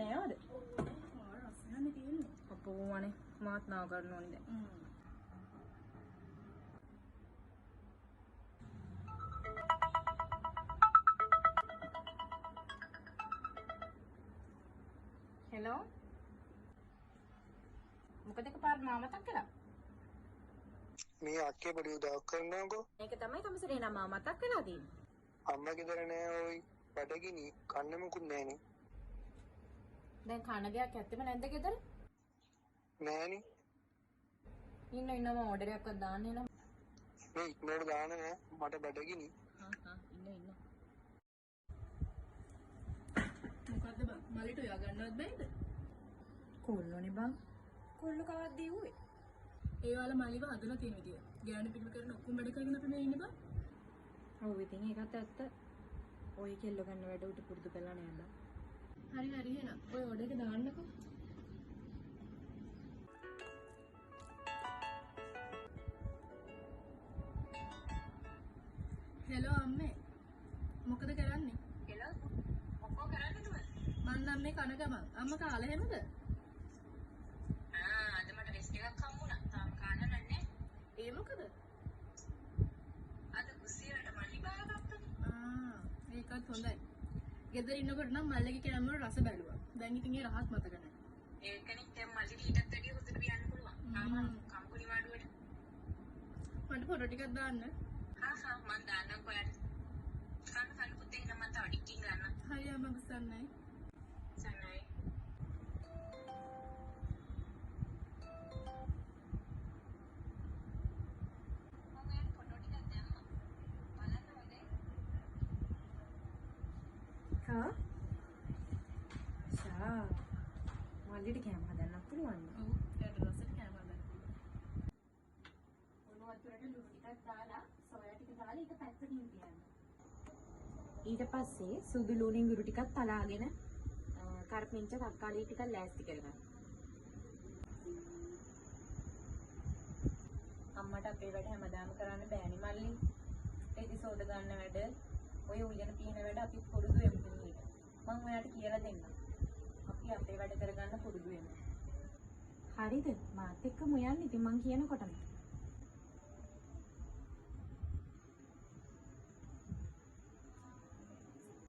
නෑවද? රසයන්නේ තියෙන්නේ. අපෝ අනේ මාත් නාව ගන්න ඕනේ දැන්. හෙලෝ. මොකද එකපාරට මාව මතක් කළා? මේ අක්කේ පොඩි උදව්වක් කරන්නකෝ. මේක තමයි තමසරේ නම මතක් වෙලා තියෙන්නේ. අම්මා ගෙදර නෑ ඔයි බඩගිනි කන්න මොකුත් නෑනේ. දැන් කන දෙයක් ඇත්තෙම නැද්ද ගෙදර? නෑනේ. ඉන්න මම ඕඩර් එකක්වත් දාන්න එනවා. මේ ඉක්මනට දාන්න නෑ මට බඩගිනි. ඉන්න. මොකද්ද බං? මලිට ඔයා ගන්නවත් බැයිද? කොල්ලෝනේ බං. කොල්ල කවද්ද ඉුවේ? ඒ වල මලිව හදලා තියෙන විදිය. ගෑනු පිළිම කරන ඔක්කොම වැඩ කරගෙන අපි මේ ඉන්නේ බං. ඔව් ඉතින් ඒකත් ඇත්ත. ඔය කෙල්ල ගන්න වැඩ උට පුරුදු කරලා නෑ බං. හරි එහෙනම්. ඔය ඕඩර් එක දාන්නකෝ. හෙලෝ අම්මේ. මොකද කරන්නේ? හෙලෝ. මොකෝ කරන්නේ තුම? මං නම් මේ කන ගමන්. අම්මා කාලා හැමද? අද මට රෙස්ට් එකක් හම්බුණා. තාම කාලා නැහැ. ඒ මොකද? අද කුසියට මල්ලි බාගත්තා. ඒකත් හොඳයි. ගෙදර ඉන්නකොට නම් මල්ලිගේ කෑම වල රස බැලුවා. දැන් ඉතින් ඒ රහත් මතක නැහැ. ඒකනේ දැන් මල්ලිට ඊටත් වැඩිය හොඳට පියන්න පුළුවන්. කම්පුලි මාඩුවට. මට ෆොටෝ ටිකක් දාන්න. මං දාන්නම් ඔයාලට. කන්න පුතේ නම් මම තව ටිකකින් ගන්න. හරි අම්මා බසන්නයි. සන්නයි. මල්ලිට කෑම හදන්න පුළුවන්. ඔව් ඒකට රසට කෑම හදන්න පුළුවන්. ඔන්න වතුරට ලුණු ටිකක් දාලා සෝයා ටික දාලා ඒක පැත්තකින් තියන්න. ඊට පස්සේ සුදු ලුණින් ගුරු ටිකක් තලාගෙන කරපිංච තක්කාලි ටිකක් ලෑස්ති කරගන්න. අම්මට අපේ වැඩ හැමදාම කරන්න බෑනේ මල්ලි. ඒදි සෝඩ ගන්න වැඩ, ඔය උයන පිහින වැඩ අපි පුරුදු වෙමු මේක. මම ඔයාලට කියලා දෙන්නම්. අපි අපේ වැඩ කරගන්න පුරුදු වෙමු. හරිද? මාත් එක්කම යන්න ඉතින් මං කියනකොටම.